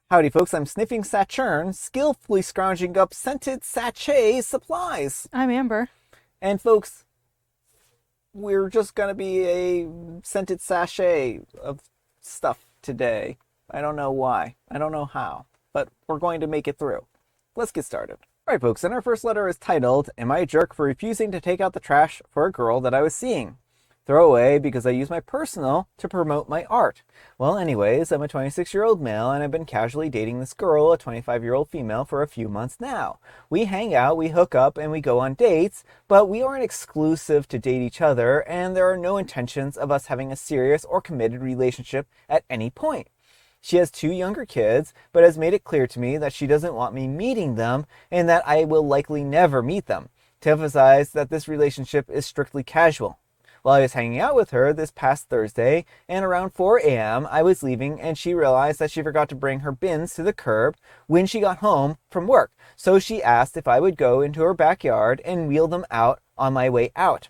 Howdy folks, I'm Sniffing Saturn, skillfully scrounging up scented sachet supplies. I'm Amber. And folks, we're just gonna be a scented sachet of stuff today. I don't know why, I don't know how, but we're going to make it through. Let's get started. Alright folks, and our first letter is titled, Am I a Jerk for Refusing to Take Out the Trash for a Girl That I Was Seeing? Throwaway because I use my personal to promote my art. Well, anyways, I'm a 26-year-old male and I've been casually dating this girl, a 25-year-old female, for a few months now. We hang out, we hook up, and we go on dates, but we aren't exclusive to date each other, and there are no intentions of us having a serious or committed relationship at any point. She has 2 younger kids, but has made it clear to me that she doesn't want me meeting them and that I will likely never meet them, to emphasize that this relationship is strictly casual. While I was hanging out with her this past Thursday, and around 4 a.m. I was leaving and she realized that she forgot to bring her bins to the curb when she got home from work. So she asked if I would go into her backyard and wheel them out on my way out.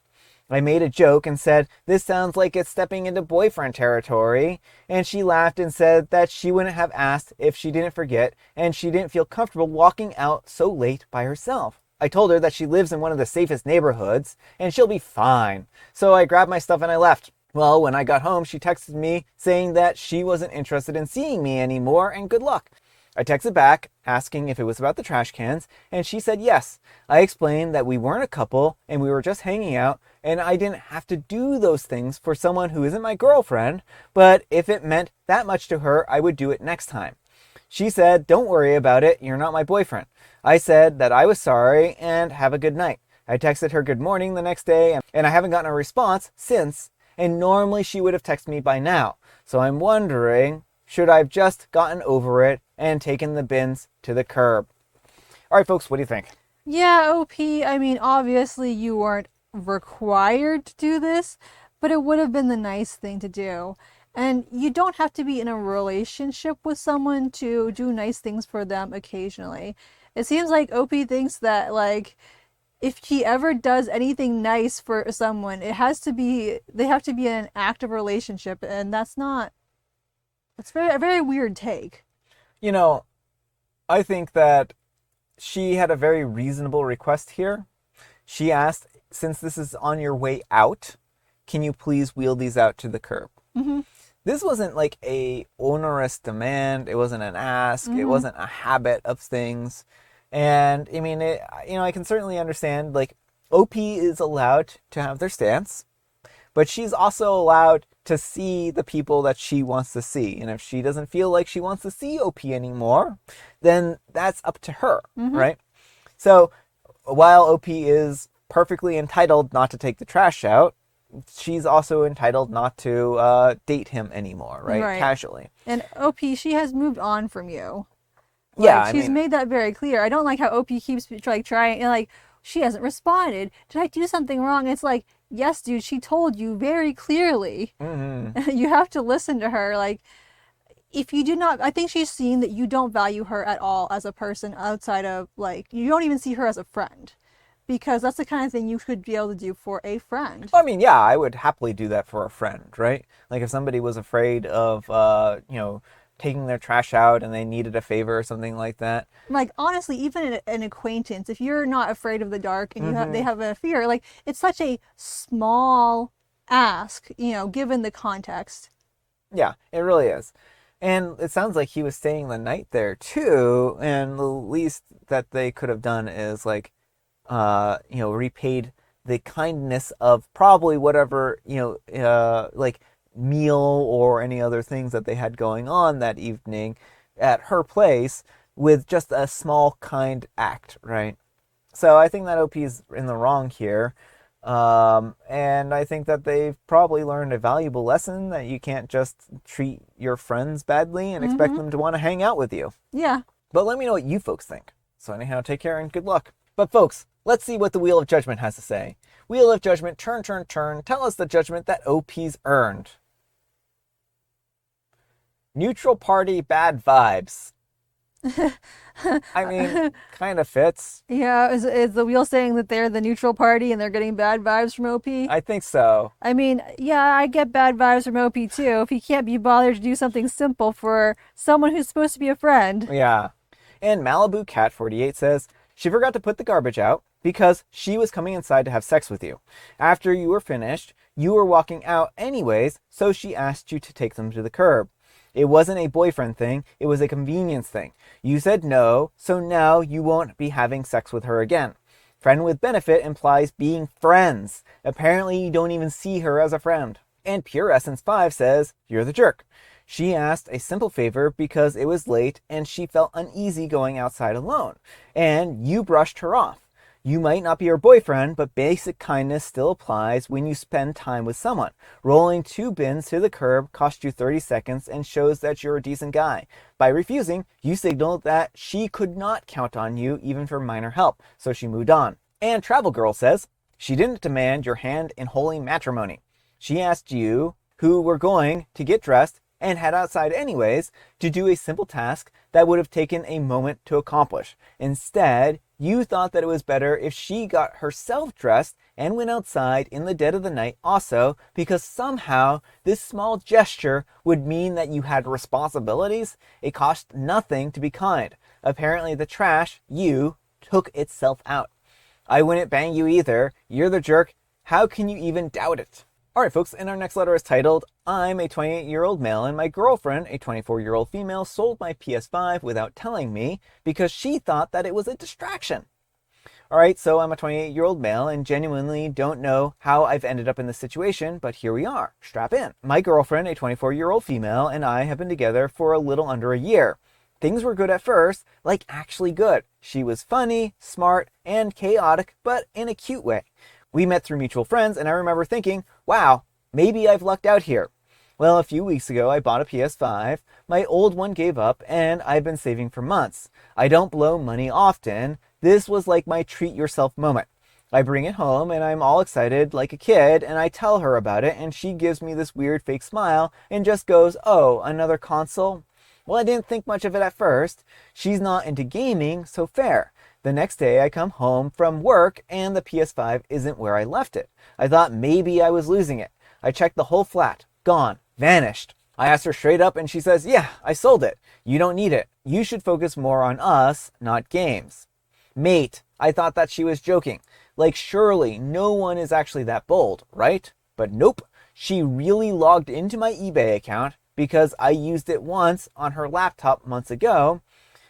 I made a joke and said, this sounds like it's stepping into boyfriend territory. And she laughed and said that she wouldn't have asked if she didn't forget and she didn't feel comfortable walking out so late by herself. I told her that she lives in one of the safest neighborhoods and she'll be fine. So I grabbed my stuff and I left. Well, when I got home, she texted me saying that she wasn't interested in seeing me anymore and good luck. I texted back asking if it was about the trash cans and she said yes. I explained that we weren't a couple and we were just hanging out and I didn't have to do those things for someone who isn't my girlfriend, but if it meant that much to her, I would do it next time. She said, don't worry about it, you're not my boyfriend. I said that I was sorry and have a good night. I texted her good morning the next day and I haven't gotten a response since, and normally she would have texted me by now. So I'm wondering, should I have just gotten over it and taken the bins to the curb? All right, folks, what do you think? Yeah, OP, I mean, obviously you weren't required to do this, but it would have been the nice thing to do. And you don't have to be in a relationship with someone to do nice things for them occasionally. It seems like OP thinks that, like, if he ever does anything nice for someone, they have to be in an active relationship, and that's a very weird take. You know, I think that she had a very reasonable request here. She asked, since this is on your way out, can you please wheel these out to the curb? Mm-hmm. This wasn't like a onerous demand. It wasn't an ask. It wasn't a habit of things. And I mean, I can certainly understand, like, OP is allowed to have their stance, but she's also allowed to see the people that she wants to see. And if she doesn't feel like she wants to see OP anymore, then that's up to her, right? So while OP is perfectly entitled not to take the trash out, she's also entitled not to date him anymore, right? Casually. And OP, she has moved on from you. Yeah, she's made that very clear. I don't like how OP keeps like trying and like she hasn't responded. Did I do something wrong? It's like, yes, dude, she told you very clearly. You have to listen to her. Like, if you do not, I think she's seen that you don't value her at all as a person outside of, like, you don't even see her as a friend. Because that's the kind of thing you could be able to do for a friend. Well, I mean, yeah, I would happily do that for a friend, right? Like if somebody was afraid of, taking their trash out and they needed a favor or something like that. Like, honestly, even an acquaintance, if you're not afraid of the dark and they have a fear, like, it's such a small ask, given the context. Yeah, it really is. And it sounds like he was staying the night there too, and the least that they could have done is like, repaid the kindness of probably whatever, like meal or any other things that they had going on that evening at her place with just a small kind act, right? So I think that OP is in the wrong here. And I think that they've probably learned a valuable lesson that you can't just treat your friends badly and expect them to want to hang out with you. Yeah. But let me know what you folks think. So anyhow, take care and good luck. But folks, let's see what the Wheel of Judgment has to say. Wheel of Judgment, turn, turn, turn. Tell us the judgment that OP's earned. Neutral party, bad vibes. I mean, kind of fits. Yeah, is the wheel saying that they're the neutral party and they're getting bad vibes from OP? I think so. I mean, yeah, I get bad vibes from OP too. If he can't be bothered to do something simple for someone who's supposed to be a friend. Yeah. And Malibu Cat 48 says, she forgot to put the garbage out because she was coming inside to have sex with you. After you were finished, you were walking out anyways, so she asked you to take them to the curb. It wasn't a boyfriend thing, it was a convenience thing. You said no, so now you won't be having sex with her again. Friend with benefit implies being friends. Apparently, you don't even see her as a friend. And Pure Essence 5 says, you're the jerk. She asked a simple favor because it was late and she felt uneasy going outside alone. And you brushed her off. You might not be her boyfriend, but basic kindness still applies when you spend time with someone. Rolling 2 bins to the curb cost you 30 seconds and shows that you're a decent guy. By refusing, you signaled that she could not count on you even for minor help, so she moved on. And Travel Girl says, she didn't demand your hand in holy matrimony. She asked you, who were going to get dressed and head outside anyways, to do a simple task that would have taken a moment to accomplish. Instead, you thought that it was better if she got herself dressed and went outside in the dead of the night also, because somehow this small gesture would mean that you had responsibilities. It cost nothing to be kind. Apparently the trash, you, took itself out. I wouldn't bang you either. You're the jerk. How can you even doubt it? Alright folks, and our next letter is titled, I'm a 28-year-old male and my girlfriend, a 24-year-old female, sold my PS5 without telling me because she thought that it was a distraction. Alright, so I'm a 28-year-old male and genuinely don't know how I've ended up in this situation, but here we are. Strap in. My girlfriend, a 24-year-old female, and I have been together for a little under a year. Things were good at first, like actually good. She was funny, smart, and chaotic, but in a cute way. We met through mutual friends, and I remember thinking, wow, maybe I've lucked out here. Well, a few weeks ago, I bought a PS5. My old one gave up, and I've been saving for months. I don't blow money often. This was like my treat yourself moment. I bring it home, and I'm all excited like a kid, and I tell her about it, and she gives me this weird fake smile and just goes, oh, another console? Well, I didn't think much of it at first. She's not into gaming, so fair. The next day I come home from work and the PS5 isn't where I left it. I thought maybe I was losing it. I checked the whole flat. Gone. Vanished. I asked her straight up and she says, yeah, I sold it. You don't need it. You should focus more on us, not games. Mate, I thought that she was joking. Like surely no one is actually that bold, right? But nope. She really logged into my eBay account because I used it once on her laptop months ago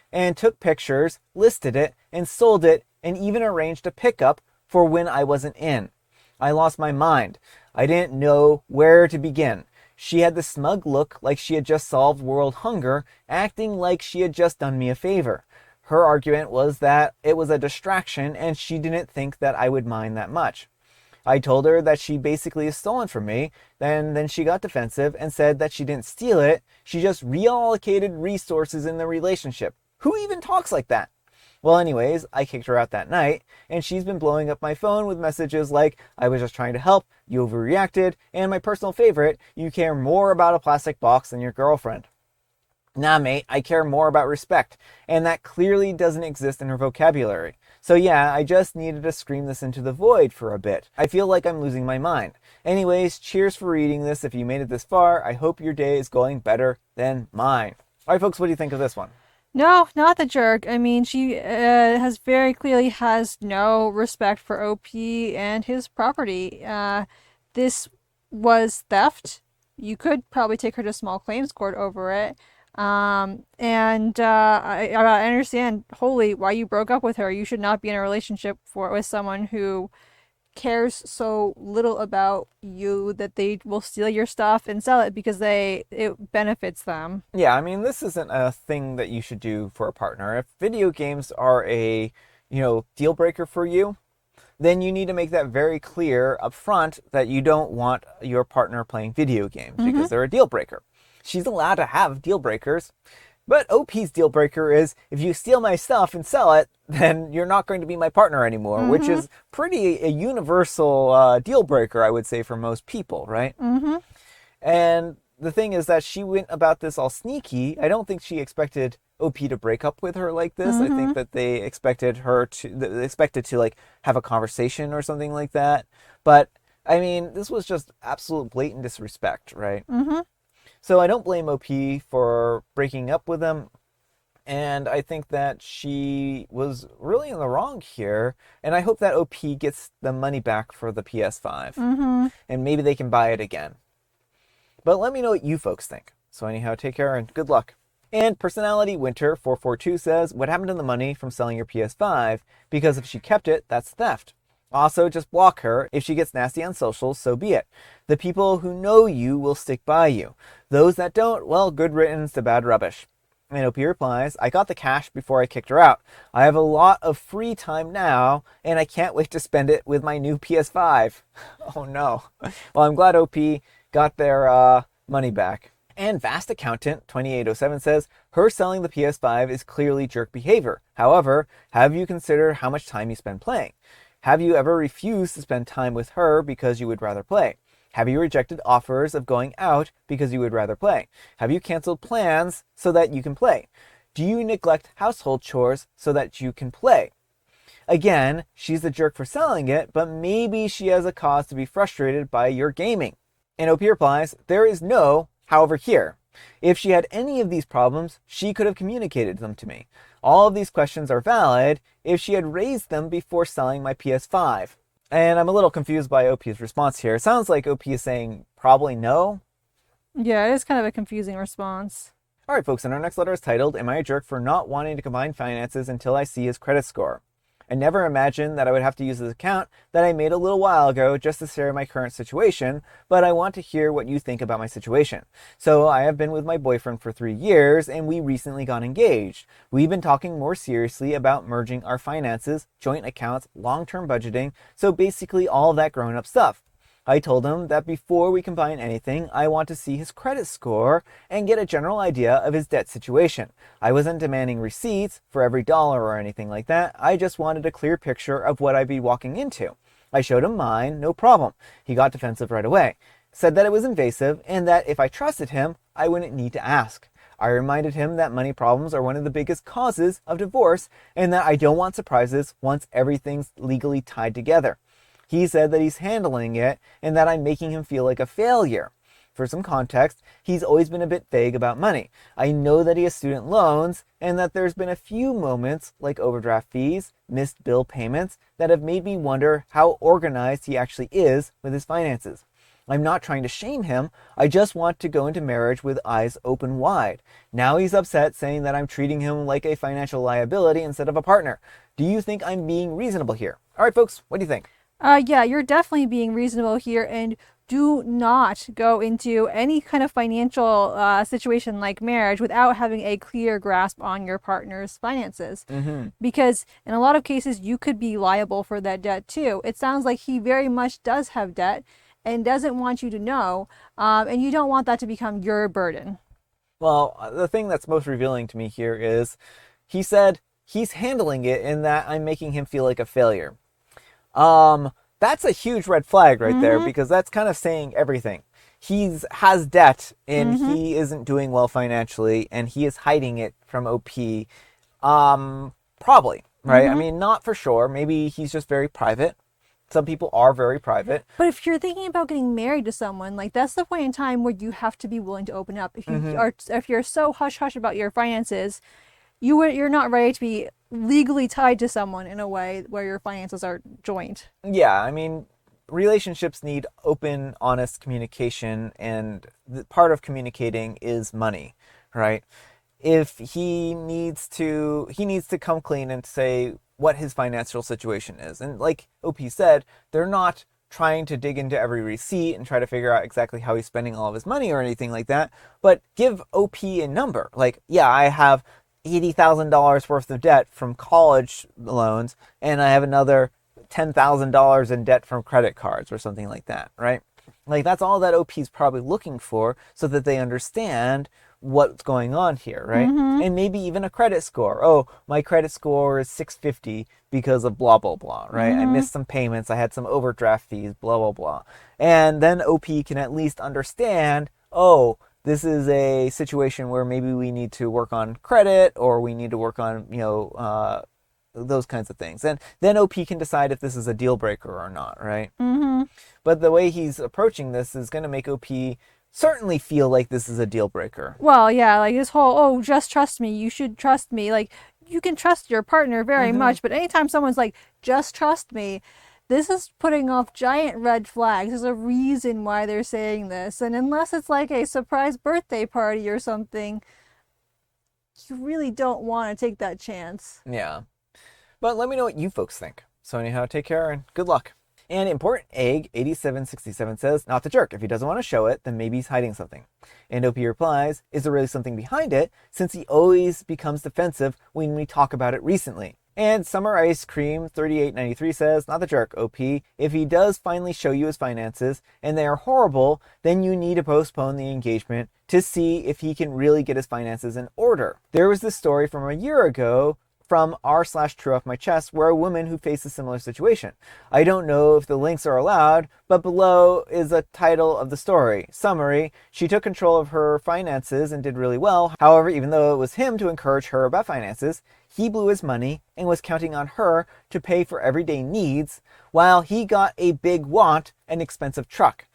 and took pictures, listed it, and sold it, and even arranged a pickup for when I wasn't in. I lost my mind. I didn't know where to begin. She had the smug look like she had just solved world hunger, acting like she had just done me a favor. Her argument was that it was a distraction and she didn't think that I would mind that much. I told her that she basically is stolen from me, then she got defensive and said that she didn't steal it, she just reallocated resources in the relationship. Who even talks like that? Well, anyways, I kicked her out that night, and she's been blowing up my phone with messages like, I was just trying to help, you overreacted, and my personal favorite, you care more about a plastic box than your girlfriend. Nah, mate, I care more about respect, and that clearly doesn't exist in her vocabulary. So yeah, I just needed to scream this into the void for a bit. I feel like I'm losing my mind. Anyways, cheers for reading this. If you made it this far, I hope your day is going better than mine. Alright folks, what do you think of this one? No, not the jerk. I mean, she has very clearly has no respect for OP and his property. This was theft. You could probably take her to small claims court over it. I understand wholly why you broke up with her. You should not be in a relationship with someone who cares so little about you that they will steal your stuff and sell it because it benefits them. Yeah, I mean, this isn't a thing that you should do for a partner. If video games are a, deal breaker for you, then you need to make that very clear up front that you don't want your partner playing video games because they're a deal breaker. She's allowed to have deal breakers, but OP's deal breaker is if you steal my stuff and sell it, then you're not going to be my partner anymore, which is pretty a universal deal breaker, I would say, for most people, right? And the thing is that she went about this all sneaky. I don't think she expected OP to break up with her like this. I think that they expected to like have a conversation or something like that. But I mean, this was just absolute blatant disrespect, right? Mm-hmm. So I don't blame OP for breaking up with him. And I think that she was really in the wrong here. And I hope that OP gets the money back for the PS5. Mm-hmm. And maybe they can buy it again. But let me know what you folks think. So anyhow, take care and good luck. And Personality Winter 442 says, what happened to the money from selling your PS5? Because if she kept it, that's theft. Also, just block her. If she gets nasty on socials, so be it. The people who know you will stick by you. Those that don't, well, good riddance to bad rubbish. And OP replies, I got the cash before I kicked her out. I have a lot of free time now, and I can't wait to spend it with my new PS5. Oh no. Well, I'm glad OP got their money back. And Vast Accountant 2807 says, her selling the PS5 is clearly jerk behavior. However, have you considered how much time you spend playing? Have you ever refused to spend time with her because you would rather play? Have you rejected offers of going out because you would rather play? Have you canceled plans so that you can play? Do you neglect household chores so that you can play? Again, she's the jerk for selling it, but maybe she has a cause to be frustrated by your gaming. And OP replies, there is no however here. If she had any of these problems, she could have communicated them to me. All of these questions are valid if she had raised them before selling my PS5. And I'm a little confused by OP's response here. It sounds like OP is saying probably no. Yeah, it is kind of a confusing response. All right, folks, and our next letter is titled, Am I a Jerk for Not Wanting to Combine Finances Until I See His Credit Score? I never imagined that I would have to use this account that I made a little while ago just to share my current situation, but I want to hear what you think about my situation. So I have been with my boyfriend for 3 years, and we recently got engaged. We've been talking more seriously about merging our finances, joint accounts, long-term budgeting, so basically all that grown-up stuff. I told him that before we combine anything, I want to see his credit score and get a general idea of his debt situation. I wasn't demanding receipts for every dollar or anything like that. I just wanted a clear picture of what I'd be walking into. I showed him mine, no problem. He got defensive right away. Said that it was invasive and that if I trusted him, I wouldn't need to ask. I reminded him that money problems are one of the biggest causes of divorce and that I don't want surprises once everything's legally tied together. He said that he's handling it and that I'm making him feel like a failure. For some context, he's always been a bit vague about money. I know that he has student loans and that there's been a few moments like overdraft fees, missed bill payments that have made me wonder how organized he actually is with his finances. I'm not trying to shame him. I just want to go into marriage with eyes open wide. Now he's upset, saying that I'm treating him like a financial liability instead of a partner. Do you think I'm being reasonable here? All right, folks, what do you think? Yeah, you're definitely being reasonable here, and do not go into any kind of financial situation like marriage without having a clear grasp on your partner's finances. Because in a lot of cases, you could be liable for that debt too. It sounds like he very much does have debt and doesn't want you to know, and you don't want that to become your burden. Well, the thing that's most revealing to me here is he said he's handling it in that I'm making him feel like a failure. That's a huge red flag right there, because that's kind of saying everything. He has debt and he isn't doing well financially and he is hiding it from OP. Probably, right? I mean, not for sure. Maybe he's just very private. Some people are very private. But if you're thinking about getting married to someone, like that's the point in time where you have to be willing to open up. If you're so hush hush about your finances, you're not ready to be legally tied to someone in a way where your finances are joint. Yeah, I mean, relationships need open, honest communication, and part of communicating is money, right? If he needs to come clean and say what his financial situation is. And like OP said, they're not trying to dig into every receipt and try to figure out exactly how he's spending all of his money or anything like that, but give OP a number. Like, yeah, I have $80,000 worth of debt from college loans, and I have another $10,000 in debt from credit cards or something like that, right? Like, that's all that OP is probably looking for so that they understand what's going on here, right? And maybe even a credit score. Oh, my credit score is 650 because of blah, blah, blah, right? I missed some payments. I had some overdraft fees, blah, blah, blah. And then OP can at least understand, oh, this is a situation where maybe we need to work on credit or we need to work on, those kinds of things. And then OP can decide if this is a deal breaker or not, right? Mm-hmm. But the way he's approaching this is going to make OP certainly feel like this is a deal breaker. Well, yeah, like this whole, oh, just trust me, you should trust me. Like, you can trust your partner very much, but anytime someone's like, just trust me, this is putting off giant red flags. There's a reason why they're saying this. And unless it's like a surprise birthday party or something, you really don't want to take that chance. Yeah. But let me know what you folks think. So anyhow, take care and good luck. And Important Egg 8767 says, not the jerk. If he doesn't want to show it, then maybe he's hiding something. And OP replies, is there really something behind it, since he always becomes defensive when we talk about it recently? And Summer Ice Cream 3893 says, not the jerk, OP. If he does finally show you his finances and they are horrible, then you need to postpone the engagement to see if he can really get his finances in order. There was this story from a year ago from r/true off my chest where a woman who faced a similar situation. I don't know if the links are allowed, but below is a title of the story. Summary, she took control of her finances and did really well. However, even though it was him to encourage her about finances, he blew his money and was counting on her to pay for everyday needs while he got a big want, an expensive truck.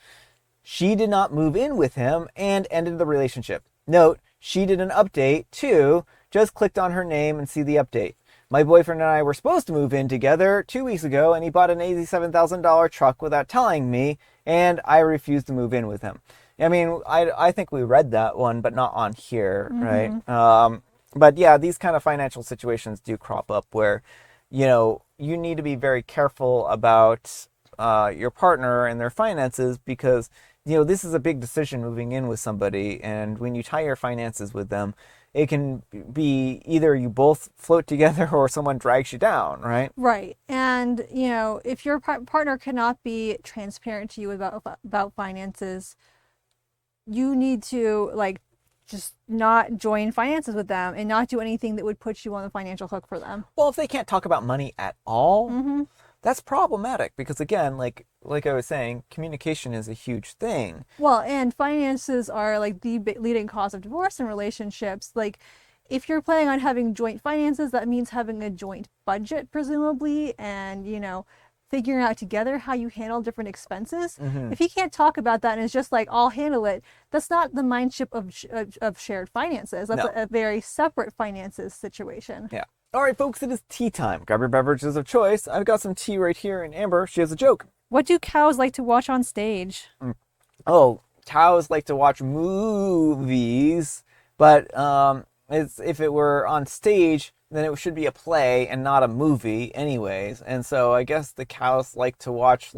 She did not move in with him and ended the relationship. Note, she did an update too. Just clicked on her name and see the update. My boyfriend and I were supposed to move in together 2 weeks ago, and he bought an $87,000 truck without telling me, and I refused to move in with him. I mean, I think we read that one, but not on here, right? But yeah, these kind of financial situations do crop up where, you need to be very careful about your partner and their finances because, this is a big decision moving in with somebody, and when you tie your finances with them, it can be either you both float together or someone drags you down, right? Right. And, if your partner cannot be transparent to you about finances, you need to, just not join finances with them and not do anything that would put you on the financial hook for them. Well, if they can't talk about money at all, that's problematic because, again, like I was saying, communication is a huge thing. Well, and finances are the leading cause of divorce in relationships. Like, if you're planning on having joint finances, that means having a joint budget, presumably, and, figuring out together how you handle different expenses. If you can't talk about that and it's just like, I'll handle it, that's not the mindship of shared finances. That's a very separate finances situation. Yeah. All right, folks, it is tea time. Grab your beverages of choice. I've got some tea right here, and Amber, she has a joke. What do cows like to watch on stage? Oh, cows like to watch movies, but if it were on stage, then it should be a play and not a movie anyways. And so I guess the cows like to watch,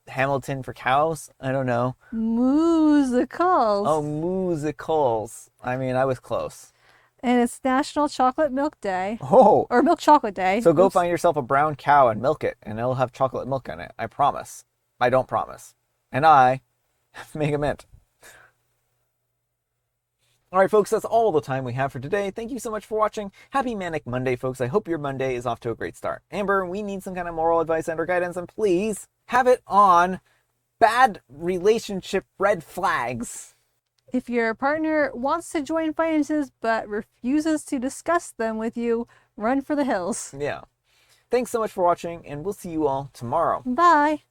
Hamilton for cows? I don't know. Musicals. Oh, musicals. I mean, I was close. And it's National Chocolate Milk Day. Oh! Or Milk Chocolate Day. So go find yourself a brown cow and milk it, and it'll have chocolate milk in it. I promise. I don't promise. And I make a mint. All right, folks, that's all the time we have for today. Thank you so much for watching. Happy Manic Monday, folks. I hope your Monday is off to a great start. Amber, we need some kind of moral advice and or guidance, and please have it on bad relationship red flags. If your partner wants to join finances but refuses to discuss them with you, run for the hills. Yeah. Thanks so much for watching, and we'll see you all tomorrow. Bye.